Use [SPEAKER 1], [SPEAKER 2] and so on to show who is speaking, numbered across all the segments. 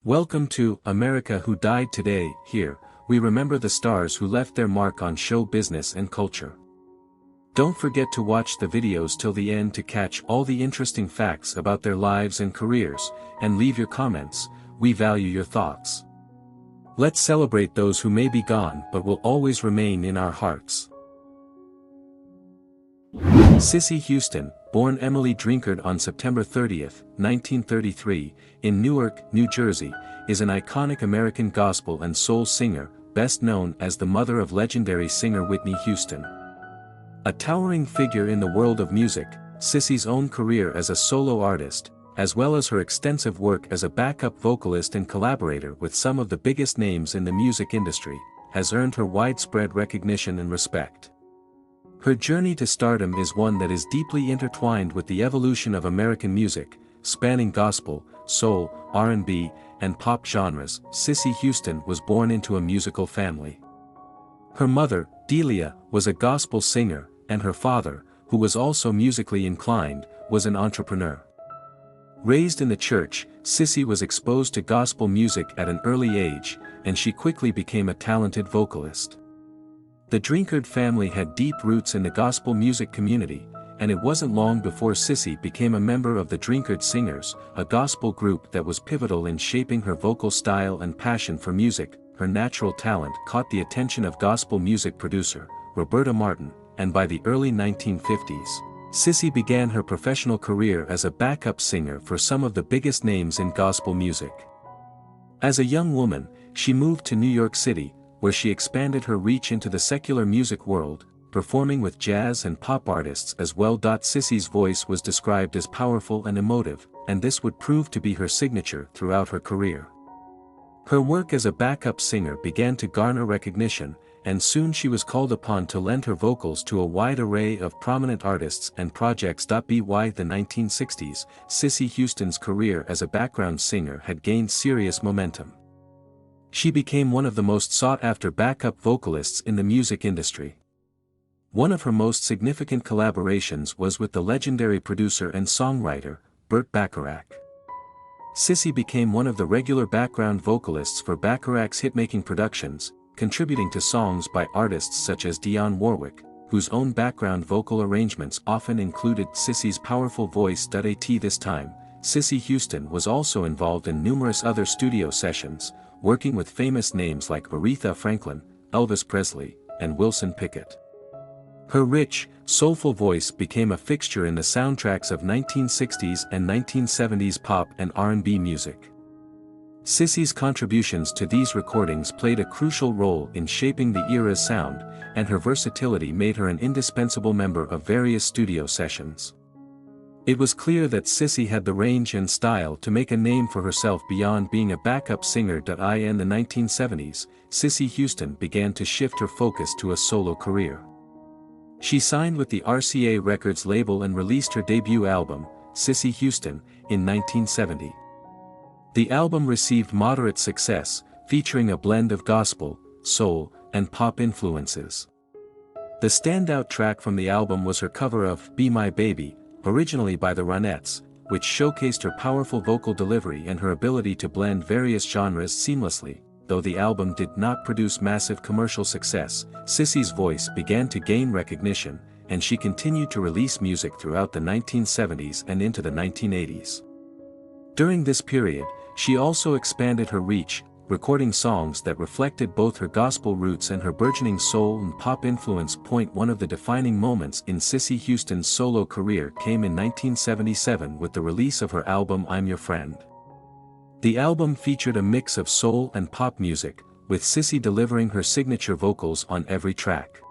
[SPEAKER 1] Welcome to America Who Died Today. Here, we remember the stars who left their mark on show business and culture. Don't forget to watch the videos till the end to catch all the interesting facts about their lives and careers, and leave your comments. We value your thoughts. Let's celebrate those who may be gone but will always remain in our hearts. Cissy Houston, born Emily Drinkard on September 30, 1933, in Newark, New Jersey, is an iconic American gospel and soul singer, best known as the mother of legendary singer Whitney Houston. A towering figure in the world of music, Cissy's own career as a solo artist, as well as her extensive work as a backup vocalist and collaborator with some of the biggest names in the music industry, has earned her widespread recognition and respect. Her journey to stardom is one that is deeply intertwined with the evolution of American music, spanning gospel, soul, R&B, and pop genres. Cissy Houston was born into a musical family. Her mother, Delia, was a gospel singer, and her father, who was also musically inclined, was an entrepreneur. Raised in the church, Cissy was exposed to gospel music at an early age, and she quickly became a talented vocalist. The Drinkard family had deep roots in the gospel music community, and it wasn't long before Cissy became a member of the Drinkard Singers, a gospel group that was pivotal in shaping her vocal style and passion for music. Her natural talent caught the attention of gospel music producer, Roberta Martin, and by the early 1950s, Cissy began her professional career as a backup singer for some of the biggest names in gospel music. As a young woman, she moved to New York City, where she expanded her reach into the secular music world, performing with jazz and pop artists as well. Cissy's voice was described as powerful and emotive, and this would prove to be her signature throughout her career. Her work as a backup singer began to garner recognition, and soon she was called upon to lend her vocals to a wide array of prominent artists and projects. By the 1960s, Cissy Houston's career as a background singer had gained serious momentum. She became one of the most sought-after backup vocalists in the music industry. One of her most significant collaborations was with the legendary producer and songwriter, Burt Bacharach. Cissy became one of the regular background vocalists for Bacharach's hitmaking productions, contributing to songs by artists such as Dionne Warwick, whose own background vocal arrangements often included Cissy's powerful voice. At this time, Cissy Houston was also involved in numerous other studio sessions, working with famous names like Aretha Franklin, Elvis Presley, and Wilson Pickett. Her rich, soulful voice became a fixture in the soundtracks of 1960s and 1970s pop and R&B music. Cissy's contributions to these recordings played a crucial role in shaping the era's sound, and her versatility made her an indispensable member of various studio sessions. It was clear that Cissy had the range and style to make a name for herself beyond being a backup singer. In the 1970s, Cissy Houston began to shift her focus to a solo career. She signed with the RCA Records label and released her debut album, Cissy Houston, in 1970. The album received moderate success, featuring a blend of gospel, soul, and pop influences. The standout track from the album was her cover of Be My Baby, originally by the Ronettes, which showcased her powerful vocal delivery and her ability to blend various genres seamlessly. Though the album did not produce massive commercial success, Cissy's voice began to gain recognition, and she continued to release music throughout the 1970s and into the 1980s. During this period, she also expanded her reach, recording songs that reflected both her gospel roots and her burgeoning soul and pop influence. One of the defining moments in Cissy Houston's solo career came in 1977 with the release of her album I'm Your Friend. The album featured a mix of soul and pop music, with Cissy delivering her signature vocals on every track.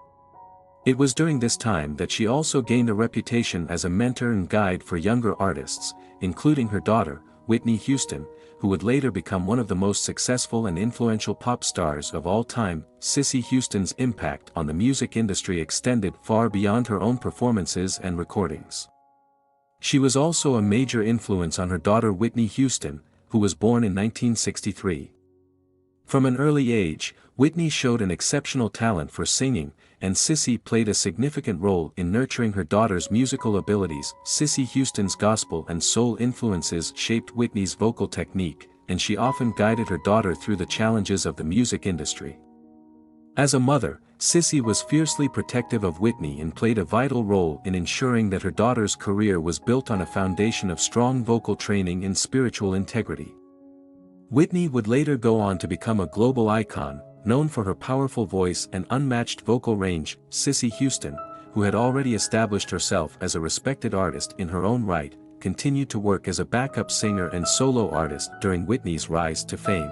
[SPEAKER 1] It was during this time that she also gained a reputation as a mentor and guide for younger artists, including her daughter, Whitney Houston, who would later become one of the most successful and influential pop stars of all time. Cissy Houston's impact on the music industry extended far beyond her own performances and recordings. She was also a major influence on her daughter Whitney Houston, who was born in 1963. From an early age, Whitney showed an exceptional talent for singing, and Cissy played a significant role in nurturing her daughter's musical abilities. Cissy Houston's gospel and soul influences shaped Whitney's vocal technique, and she often guided her daughter through the challenges of the music industry. As a mother, Cissy was fiercely protective of Whitney and played a vital role in ensuring that her daughter's career was built on a foundation of strong vocal training and spiritual integrity. Whitney would later go on to become a global icon, known for her powerful voice and unmatched vocal range. Cissy Houston, who had already established herself as a respected artist in her own right, continued to work as a backup singer and solo artist during Whitney's rise to fame.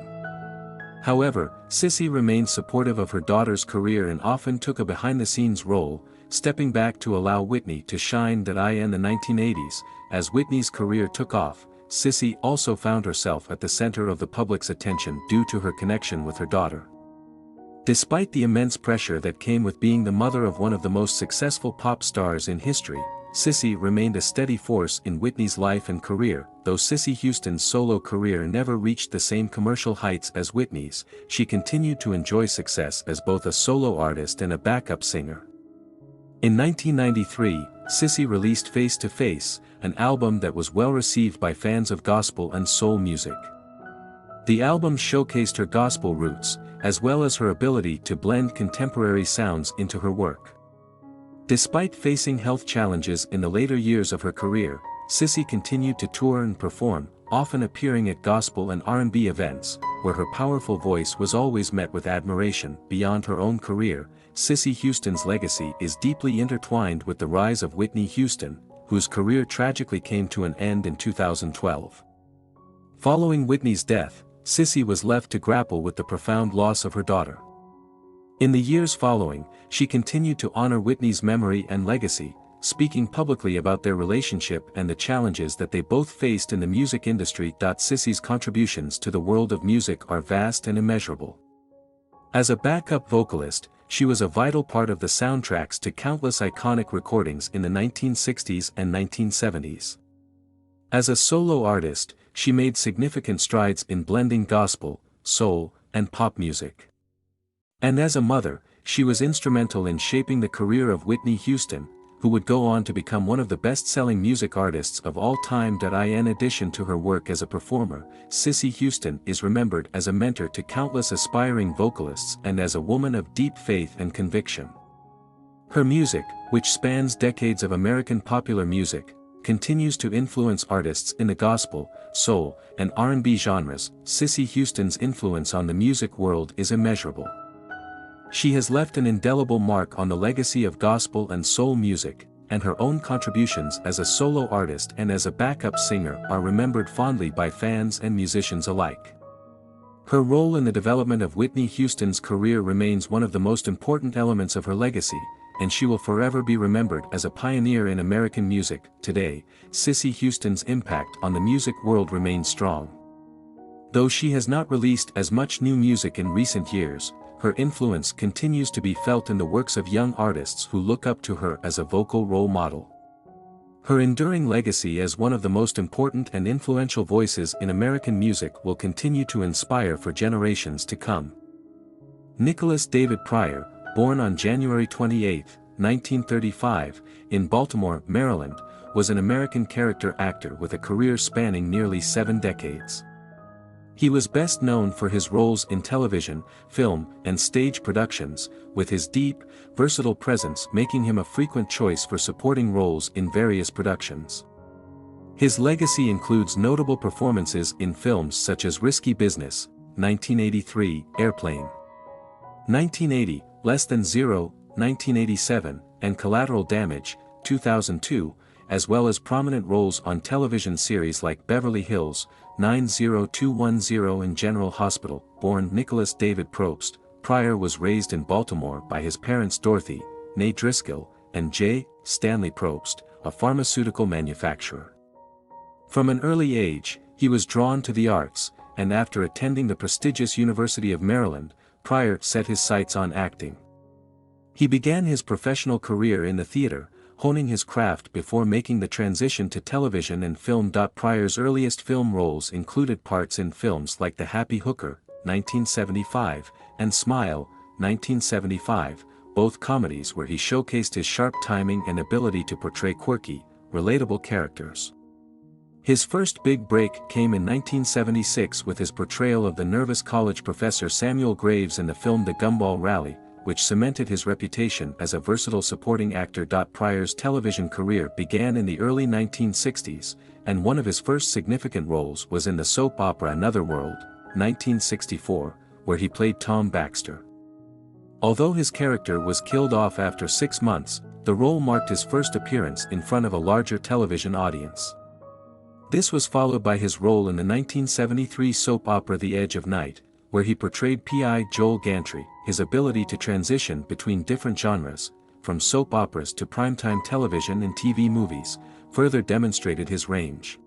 [SPEAKER 1] However, Cissy remained supportive of her daughter's career and often took a behind-the-scenes role, stepping back to allow Whitney to shine. In the 1980s, as Whitney's career took off, Cissy also found herself at the center of the public's attention due to her connection with her daughter. Despite the immense pressure that came with being the mother of one of the most successful pop stars in history, Cissy remained a steady force in Whitney's life and career. Though Cissy Houston's solo career never reached the same commercial heights as Whitney's, she continued to enjoy success as both a solo artist and a backup singer. In 1993, Cissy released Face to Face, an album that was well received by fans of gospel and soul music. The album showcased her gospel roots, as well as her ability to blend contemporary sounds into her work. Despite facing health challenges in the later years of her career, Cissy continued to tour and perform, often appearing at gospel and R&B events, where her powerful voice was always met with admiration. Beyond her own career, Cissy Houston's legacy is deeply intertwined with the rise of Whitney Houston, whose career tragically came to an end in 2012. Following Whitney's death, Cissy was left to grapple with the profound loss of her daughter. In the years following, she continued to honor Whitney's memory and legacy, speaking publicly about their relationship and the challenges that they both faced in the music industry. Cissy's contributions to the world of music are vast and immeasurable. As a backup vocalist, she was a vital part of the soundtracks to countless iconic recordings in the 1960s and 1970s. As a solo artist, she made significant strides in blending gospel, soul, and pop music. And as a mother, she was instrumental in shaping the career of Whitney Houston, who would go on to become one of the best-selling music artists of all time. In addition to her work as a performer, Cissy Houston is remembered as a mentor to countless aspiring vocalists and as a woman of deep faith and conviction. Her music, which spans decades of American popular music, continues to influence artists in the gospel, soul, and R&B genres. Cissy Houston's influence on the music world is immeasurable. She has left an indelible mark on the legacy of gospel and soul music, and her own contributions as a solo artist and as a backup singer are remembered fondly by fans and musicians alike. Her role in the development of Whitney Houston's career remains one of the most important elements of her legacy, and she will forever be remembered as a pioneer in American music. Today, Cissy Houston's impact on the music world remains strong. Though she has not released as much new music in recent years, her influence continues to be felt in the works of young artists who look up to her as a vocal role model. Her enduring legacy as one of the most important and influential voices in American music will continue to inspire for generations to come. Nicholas David Pryor, born on January 28, 1935, in Baltimore, Maryland, was an American character actor with a career spanning nearly 7 decades. He was best known for his roles in television, film, and stage productions, with his deep, versatile presence making him a frequent choice for supporting roles in various productions. His legacy includes notable performances in films such as Risky Business, 1983, Airplane, 1980, Less Than Zero, 1987, and Collateral Damage, 2002, as well as prominent roles on television series like Beverly Hills, 90210 and General Hospital. Born Nicholas David Probst, Pryor was raised in Baltimore by his parents Dorothy, née Driscoll, and J. Stanley Probst, a pharmaceutical manufacturer. From an early age, he was drawn to the arts, and after attending the prestigious University of Maryland, Pryor set his sights on acting. He began his professional career in the theater, honing his craft before making the transition to television and film. Pryor's earliest film roles included parts in films like The Happy Hooker, 1975, and Smile, 1975, both comedies where he showcased his sharp timing and ability to portray quirky, relatable characters. His first big break came in 1976 with his portrayal of the nervous college professor Samuel Graves in the film The Gumball Rally, which cemented his reputation as a versatile supporting actor. Pryor's television career began in the early 1960s, and one of his first significant roles was in the soap opera Another World, 1964, where he played Tom Baxter. Although his character was killed off after 6 months, the role marked his first appearance in front of a larger television audience. This was followed by his role in the 1973 soap opera The Edge of Night, where he portrayed P.I. Joel Gantry. His ability to transition between different genres, from soap operas to primetime television and TV movies, further demonstrated his range.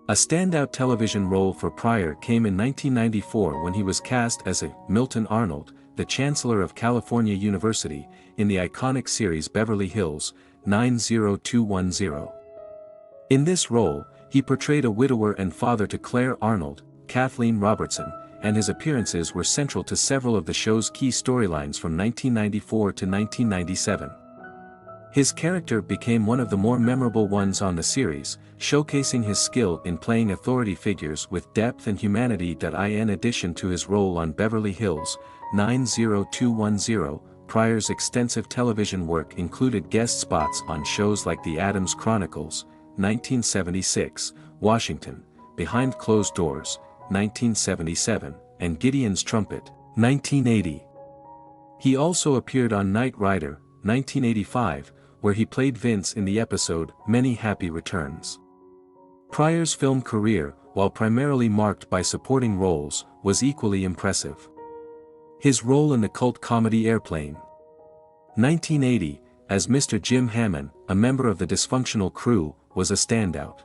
[SPEAKER 1] A standout television role for Pryor came in 1994 when he was cast as a Milton Arnold, the Chancellor of California University, in the iconic series Beverly Hills, 90210. In this role, he portrayed a widower and father to Claire Arnold, Kathleen Robertson, and his appearances were central to several of the show's key storylines from 1994 to 1997. His character became one of the more memorable ones on the series, showcasing his skill in playing authority figures with depth and humanity. In addition to his role on Beverly Hills, 90210, Pryor's extensive television work included guest spots on shows like The Addams Chronicles, 1976, Washington, Behind Closed Doors, 1977, and Gideon's Trumpet, 1980. He also appeared on Knight Rider, 1985, where he played Vince in the episode Many Happy Returns. Pryor's film career, while primarily marked by supporting roles, was equally impressive. His role in the cult comedy Airplane, 1980, as Mr. Jim Hammond, a member of the dysfunctional crew, was a standout.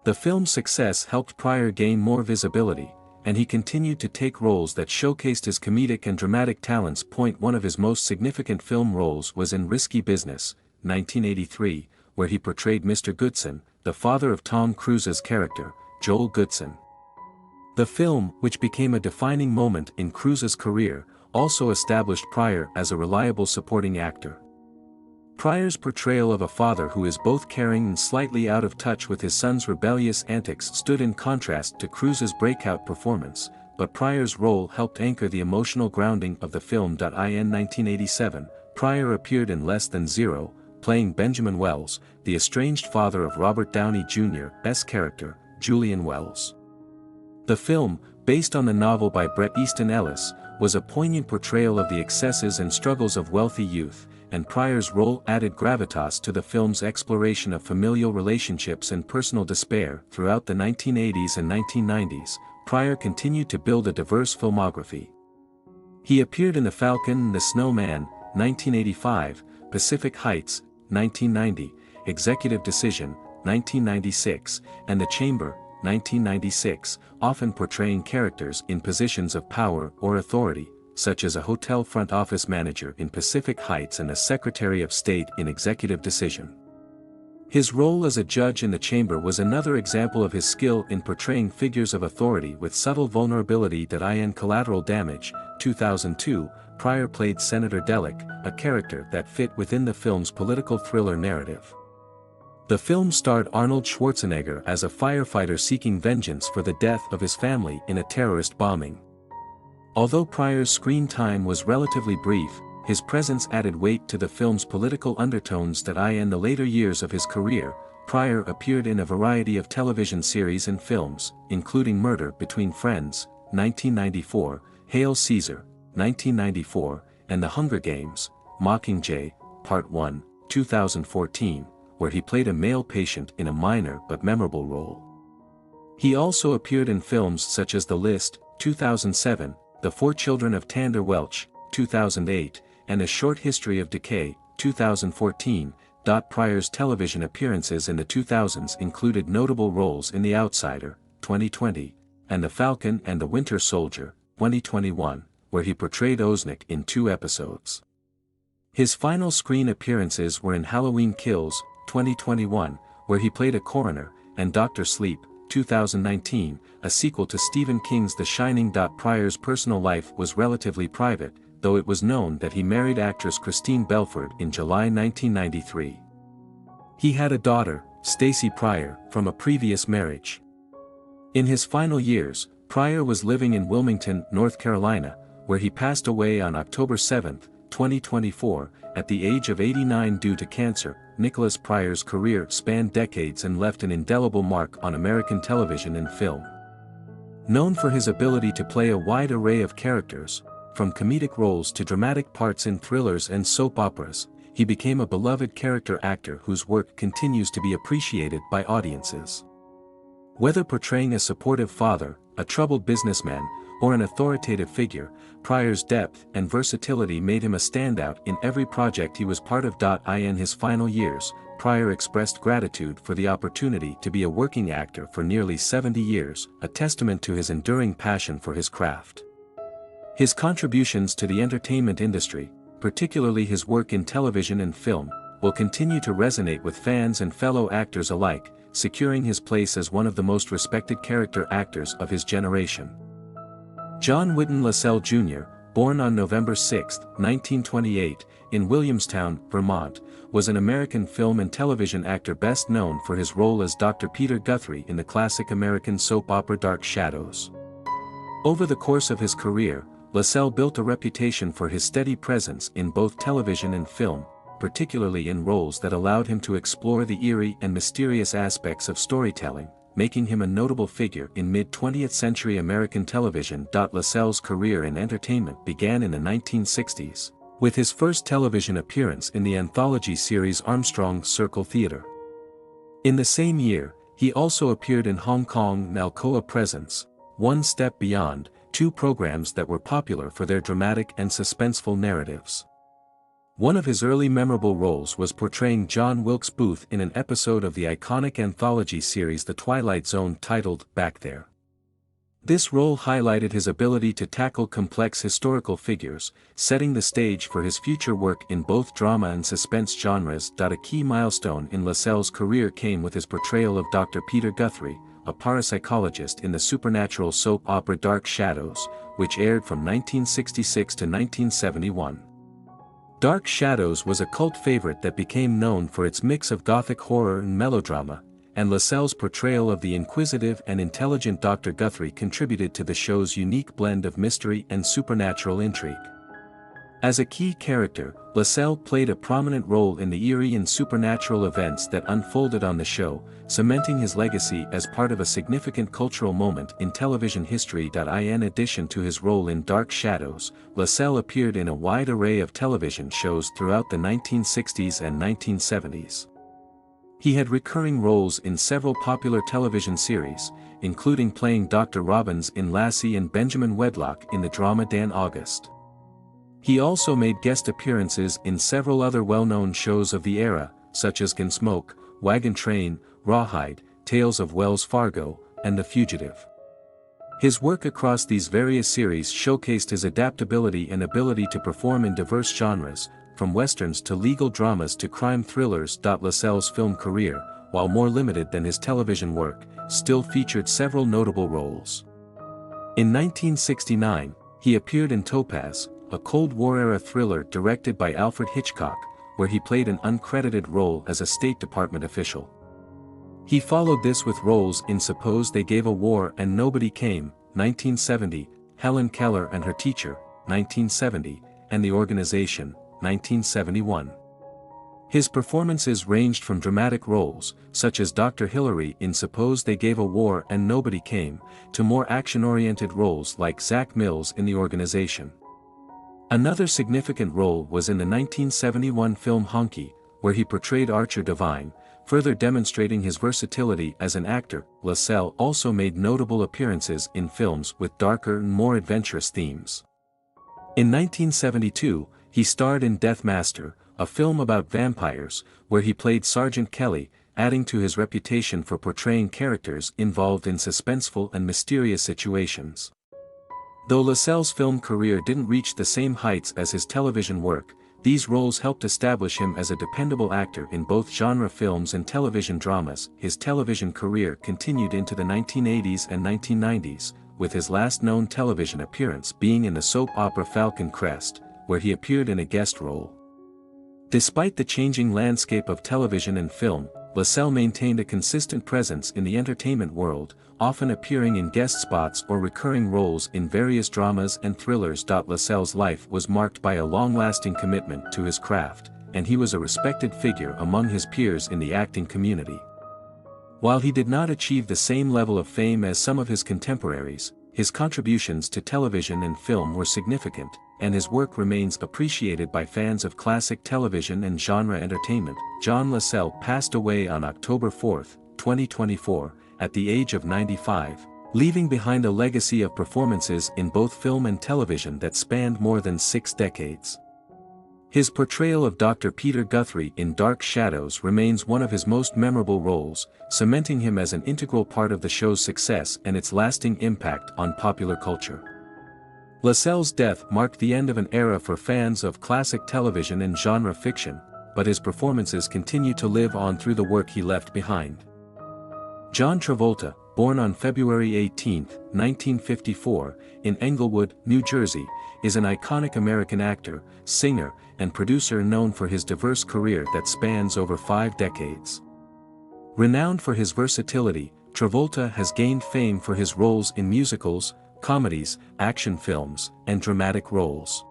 [SPEAKER 1] The film's success helped Pryor gain more visibility, and he continued to take roles that showcased his comedic and dramatic talents. One of his most significant film roles was in Risky Business, 1983, where he portrayed Mr. Goodson, the father of Tom Cruise's character, Joel Goodson. The film, which became a defining moment in Cruise's career, also established Pryor as a reliable supporting actor. Pryor's portrayal of a father who is both caring and slightly out of touch with his son's rebellious antics stood in contrast to Cruise's breakout performance, but Pryor's role helped anchor the emotional grounding of the film. In 1987, Pryor appeared in Less Than Zero, playing Benjamin Wells, the estranged father of Robert Downey Jr.'s character, Julian Wells. The film, based on the novel by Bret Easton Ellis, was a poignant portrayal of the excesses and struggles of wealthy youth, and Pryor's role added gravitas to the film's exploration of familial relationships and personal despair. Throughout the 1980s and 1990s, Pryor continued to build a diverse filmography. He appeared in The Falcon and the Snowman, 1985, Pacific Heights, 1990, Executive Decision, 1996, and The Chamber, 1996, often portraying characters in positions of power or authority, such as a hotel front office manager in Pacific Heights and a Secretary of State in Executive Decision. His role as a judge in The Chamber was another example of his skill in portraying figures of authority with subtle vulnerability. In Collateral Damage, 2002, Pryor played Senator Delic, a character that fit within the film's political thriller narrative. The film starred Arnold Schwarzenegger as a firefighter seeking vengeance for the death of his family in a terrorist bombing. Although Pryor's screen time was relatively brief, his presence added weight to the film's political undertones. In the later years of his career, Pryor appeared in a variety of television series and films, including Murder Between Friends, 1994, Hail Caesar, 1994, and The Hunger Games, Mockingjay, Part 1, 2014, where he played a male patient in a minor but memorable role. He also appeared in films such as The List, 2007, The Four Children of Tander Welch, 2008, and A Short History of Decay, 2014. Pryor's television appearances in the 2000s included notable roles in The Outsider, 2020, and The Falcon and the Winter Soldier, 2021, where he portrayed Oznik in 2 episodes. His final screen appearances were in Halloween Kills, 2021, where he played a coroner, and Dr. Sleep, 2019, a sequel to Stephen King's The Shining. Pryor's personal life was relatively private, though it was known that he married actress Christine Belford in July 1993. He had a daughter, Stacey Pryor, from a previous marriage. In his final years, Pryor was living in Wilmington, North Carolina, where he passed away on October 7, 2024, at the age of 89 due to cancer. Nicholas Pryor's career spanned decades and left an indelible mark on American television and film. Known for his ability to play a wide array of characters, from comedic roles to dramatic parts in thrillers and soap operas, he became a beloved character actor whose work continues to be appreciated by audiences. Whether portraying a supportive father, a troubled businessman, or an authoritative figure, Pryor's depth and versatility made him a standout in every project he was part of. In his final years, Pryor expressed gratitude for the opportunity to be a working actor for nearly 70 years, a testament to his enduring passion for his craft. His contributions to the entertainment industry, particularly his work in television and film, will continue to resonate with fans and fellow actors alike, securing his place as one of the most respected character actors of his generation. John Lasell Jr., born on November 6, 1928, in Williamstown, Vermont, was an American film and television actor best known for his role as Dr. Peter Guthrie in the classic American soap opera Dark Shadows. Over the course of his career, Lasell built a reputation for his steady presence in both television and film, particularly in roles that allowed him to explore the eerie and mysterious aspects of storytelling, making him a notable figure in mid-20th century American television. Lasell's career in entertainment began in the 1960s, with his first television appearance in the anthology series Armstrong's Circle Theater. In the same year, he also appeared in Hong Kong Alcoa Presents, One Step Beyond, two programs that were popular for their dramatic and suspenseful narratives. One of his early memorable roles was portraying John Wilkes Booth in an episode of the iconic anthology series The Twilight Zone titled Back There. This role highlighted his ability to tackle complex historical figures, setting the stage for his future work in both drama and suspense genres. A key milestone in Lasell's career came with his portrayal of Dr. Peter Guthrie, a parapsychologist in the supernatural soap opera Dark Shadows, which aired from 1966 to 1971. Dark Shadows was a cult favorite that became known for its mix of gothic horror and melodrama, and Lasell's portrayal of the inquisitive and intelligent Dr. Guthrie contributed to the show's unique blend of mystery and supernatural intrigue. As a key character, Lasell played a prominent role in the eerie and supernatural events that unfolded on the show, cementing his legacy as part of a significant cultural moment in television history. In addition to his role in Dark Shadows, Lasell appeared in a wide array of television shows throughout the 1960s and 1970s. He had recurring roles in several popular television series, including playing Dr. Robbins in Lassie and Benjamin Wedlock in the drama Dan August. He also made guest appearances in several other well-known shows of the era, such as Gunsmoke, Wagon Train, Rawhide, Tales of Wells Fargo, and The Fugitive. His work across these various series showcased his adaptability and ability to perform in diverse genres, from westerns to legal dramas to crime thrillers. Lasell's film career, while more limited than his television work, still featured several notable roles. In 1969, he appeared in Topaz, a Cold War-era thriller directed by Alfred Hitchcock, where he played an uncredited role as a State Department official. He followed this with roles in Suppose They Gave a War and Nobody Came, 1970, Helen Keller and Her Teacher, 1970, and The Organization, 1971. His performances ranged from dramatic roles, such as Dr. Hillary in Suppose They Gave a War and Nobody Came, to more action-oriented roles like Zach Mills in The Organization. Another significant role was in the 1971 film Honky, where he portrayed Archer Devine, further demonstrating his versatility as an actor. Lasell also made notable appearances in films with darker and more adventurous themes. In 1972, he starred in Death Master, a film about vampires, where he played Sergeant Kelly, adding to his reputation for portraying characters involved in suspenseful and mysterious situations. Though Lasell's film career didn't reach the same heights as his television work, these roles helped establish him as a dependable actor in both genre films and television dramas. His television career continued into the 1980s and 1990s, with his last known television appearance being in the soap opera Falcon Crest, where he appeared in a guest role. Despite the changing landscape of television and film, Lasell maintained a consistent presence in the entertainment world, often appearing in guest spots or recurring roles in various dramas and thrillers. Lasell's life was marked by a long-lasting commitment to his craft, and he was a respected figure among his peers in the acting community. While he did not achieve the same level of fame as some of his contemporaries, his contributions to television and film were significant, and his work remains appreciated by fans of classic television and genre entertainment. John Lasell passed away on October 4, 2024, at the age of 95, leaving behind a legacy of performances in both film and television that spanned more than 6 decades. His portrayal of Dr. Peter Guthrie in Dark Shadows remains one of his most memorable roles, cementing him as an integral part of the show's success and its lasting impact on popular culture. Lasell's death marked the end of an era for fans of classic television and genre fiction, but his performances continue to live on through the work he left behind. John Travolta, born on February 18, 1954, in Englewood, New Jersey, is an iconic American actor, singer, and producer known for his diverse career that spans over 5 decades. Renowned for his versatility, Travolta has gained fame for his roles in musicals, comedies, action films, and dramatic roles.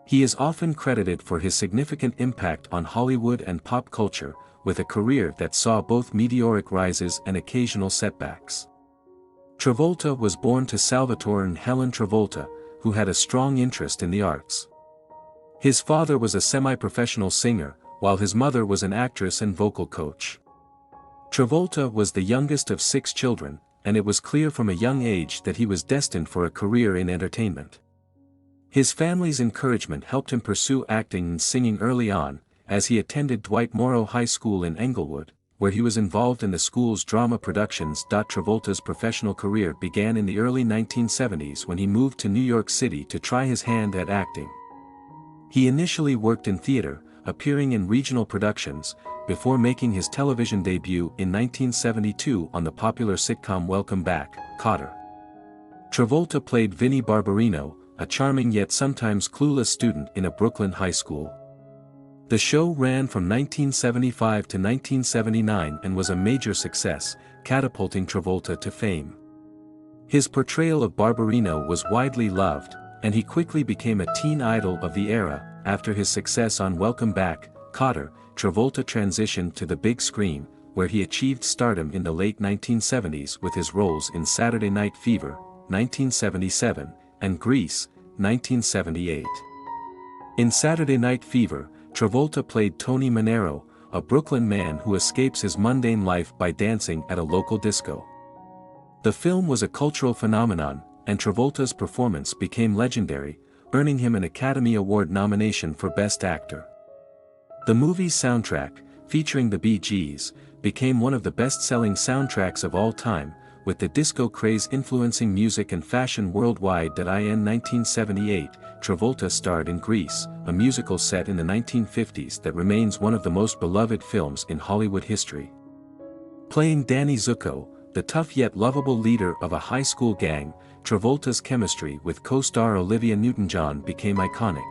[SPEAKER 1] He is often credited for his significant impact on Hollywood and pop culture, with a career that saw both meteoric rises and occasional setbacks. Travolta was born to Salvatore and Helen Travolta, who had a strong interest in the arts. His father was a semi-professional singer, while his mother was an actress and vocal coach. Travolta was the youngest of 6 children, and it was clear from a young age that he was destined for a career in entertainment. His family's encouragement helped him pursue acting and singing early on, as he attended Dwight Morrow High School in Englewood, where he was involved in the school's drama productions. Travolta's professional career began in the early 1970s when he moved to New York City to try his hand at acting. He initially worked in theater, appearing in regional productions, before making his television debut in 1972 on the popular sitcom Welcome Back, Kotter. Travolta played Vinnie Barbarino, a charming yet sometimes clueless student in a Brooklyn high school. The show ran from 1975 to 1979 and was a major success, catapulting Travolta to fame. His portrayal of Barbarino was widely loved, and he quickly became a teen idol of the era. After his success on Welcome Back, Kotter, Travolta transitioned to the big screen, where he achieved stardom in the late 1970s with his roles in Saturday Night Fever, 1977, and Grease, 1978. In Saturday Night Fever, Travolta played Tony Manero, a Brooklyn man who escapes his mundane life by dancing at a local disco. The film was a cultural phenomenon, and Travolta's performance became legendary, earning him an Academy Award nomination for Best Actor. The movie's soundtrack, featuring the Bee Gees, became one of the best-selling soundtracks of all time, with the disco craze influencing music and fashion worldwide. In 1978, Travolta starred in Grease, a musical set in the 1950s that remains one of the most beloved films in Hollywood history. Playing Danny Zuko, the tough yet lovable leader of a high school gang, Travolta's chemistry with co-star Olivia Newton-John became iconic.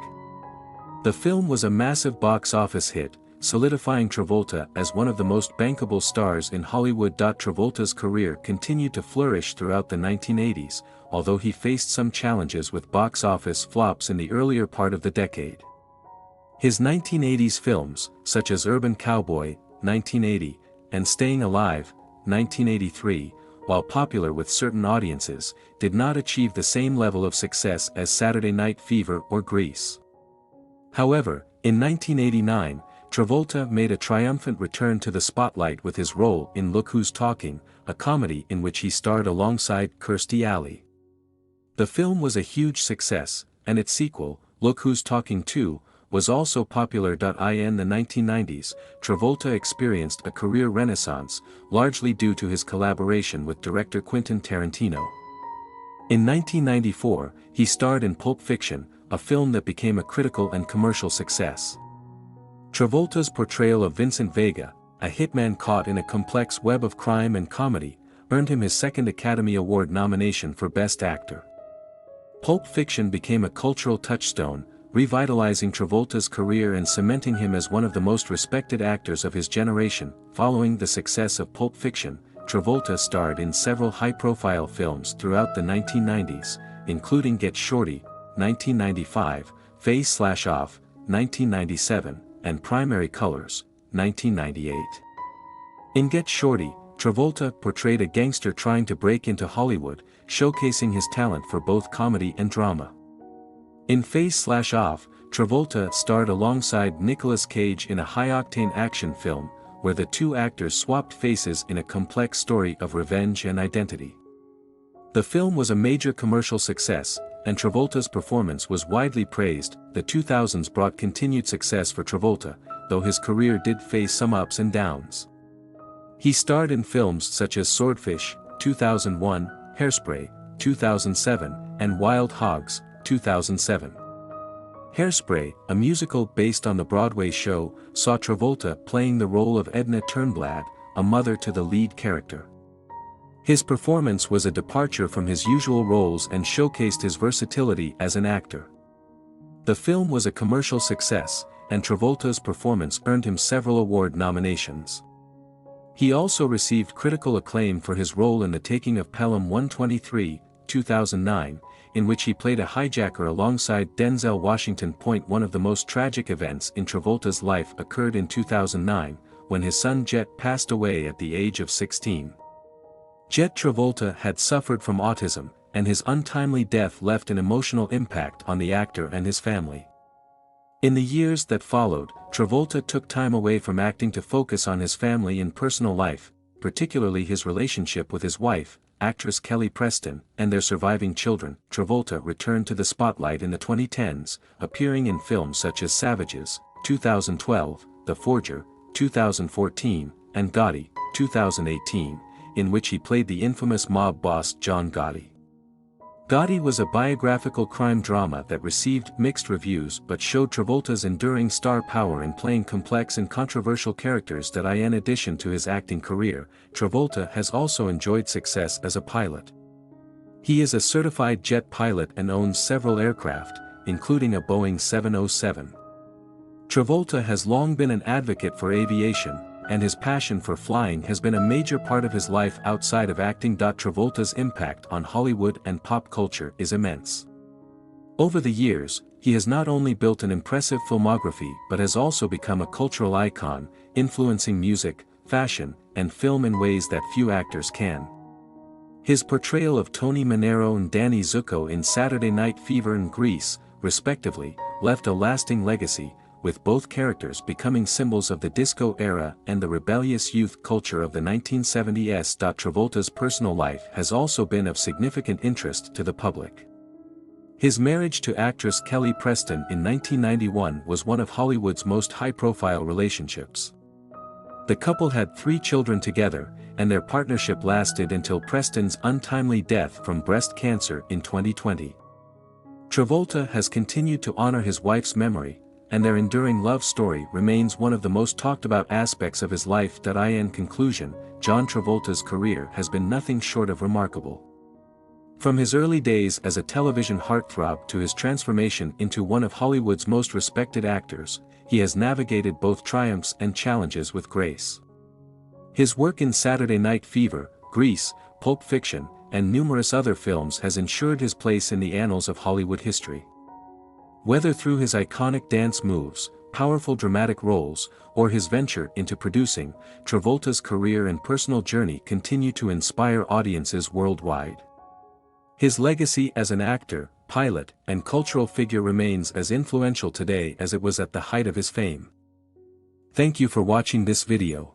[SPEAKER 1] The film was a massive box office hit, solidifying Travolta as one of the most bankable stars in Hollywood. Travolta's career continued to flourish throughout the 1980s, although he faced some challenges with box office flops in the earlier part of the decade. His 1980s films, such as Urban Cowboy, 1980, and Staying Alive, 1983, while popular with certain audiences, did not achieve the same level of success as Saturday Night Fever or Grease. However, in 1989, Travolta made a triumphant return to the spotlight with his role in Look Who's Talking, a comedy in which he starred alongside Kirstie Alley. The film was a huge success, and its sequel, Look Who's Talking 2, was also popular. In the 1990s, Travolta experienced a career renaissance, largely due to his collaboration with director Quentin Tarantino. In 1994, he starred in Pulp Fiction, a film that became a critical and commercial success. Travolta's portrayal of Vincent Vega, a hitman caught in a complex web of crime and comedy, earned him his second Academy Award nomination for Best Actor. Pulp Fiction became a cultural touchstone, revitalizing Travolta's career and cementing him as one of the most respected actors of his generation. Following the success of Pulp Fiction, Travolta starred in several high-profile films throughout the 1990s, including Get Shorty, 1995, Face/Off, 1997, and Primary Colors, 1998. In Get Shorty, Travolta portrayed a gangster trying to break into Hollywood, showcasing his talent for both comedy and drama. In Face/Off, Travolta starred alongside Nicolas Cage in a high-octane action film, where the two actors swapped faces in a complex story of revenge and identity. The film was a major commercial success, and Travolta's performance was widely praised. The 2000s brought continued success for Travolta, though his career did face some ups and downs. He starred in films such as Swordfish, 2001, Hairspray, 2007, and Wild Hogs, 2007. Hairspray, a musical based on the Broadway show, saw Travolta playing the role of Edna Turnblad, a mother to the lead character. His performance was a departure from his usual roles and showcased his versatility as an actor. The film was a commercial success, and Travolta's performance earned him several award nominations. He also received critical acclaim for his role in The Taking of Pelham 123, 2009, in which he played a hijacker alongside Denzel Washington. One of the most tragic events in Travolta's life occurred in 2009, when his son Jet passed away at the age of 16. Jet Travolta had suffered from autism, and his untimely death left an emotional impact on the actor and his family. In the years that followed, Travolta took time away from acting to focus on his family and personal life, particularly his relationship with his wife, actress Kelly Preston, and their surviving children. Travolta returned to the spotlight in the 2010s, appearing in films such as Savages, 2012, The Forger, 2014, and Gotti, 2018, in which he played the infamous mob boss John Gotti. Gotti was a biographical crime drama that received mixed reviews but showed Travolta's enduring star power in playing complex and controversial characters. In addition to his acting career, Travolta has also enjoyed success as a pilot. He is a certified jet pilot and owns several aircraft, including a Boeing 707. Travolta has long been an advocate for aviation, and his passion for flying has been a major part of his life outside of acting. Travolta's impact on Hollywood and pop culture is immense. Over the years, he has not only built an impressive filmography but has also become a cultural icon, influencing music, fashion, and film in ways that few actors can. His portrayal of Tony Manero and Danny Zuko in Saturday Night Fever and Grease, respectively, left a lasting legacy, with both characters becoming symbols of the disco era and the rebellious youth culture of the 1970s. Travolta's personal life has also been of significant interest to the public. His marriage to actress Kelly Preston in 1991 was one of Hollywood's most high-profile relationships. The couple had 3 children together, and their partnership lasted until Preston's untimely death from breast cancer in 2020. Travolta has continued to honor his wife's memory, and their enduring love story remains one of the most talked about aspects of his life. In conclusion, John Travolta's career has been nothing short of remarkable. From his early days as a television heartthrob to his transformation into one of Hollywood's most respected actors, he has navigated both triumphs and challenges with grace. His work in Saturday Night Fever, Grease, Pulp Fiction, and numerous other films has ensured his place in the annals of Hollywood history. Whether through his iconic dance moves, powerful dramatic roles, or his venture into producing, Travolta's career and personal journey continue to inspire audiences worldwide. His legacy as an actor, pilot, and cultural figure remains as influential today as it was at the height of his fame. Thank you for watching this video.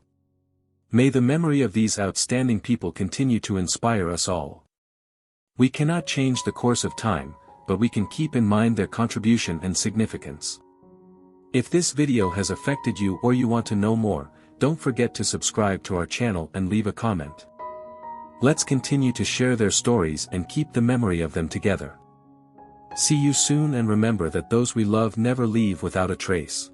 [SPEAKER 1] May the memory of these outstanding people continue to inspire us all. We cannot change the course of time, but we can keep in mind their contribution and significance. If this video has affected you or you want to know more, don't forget to subscribe to our channel and leave a comment. Let's continue to share their stories and keep the memory of them together. See you soon, and remember that those we love never leave without a trace.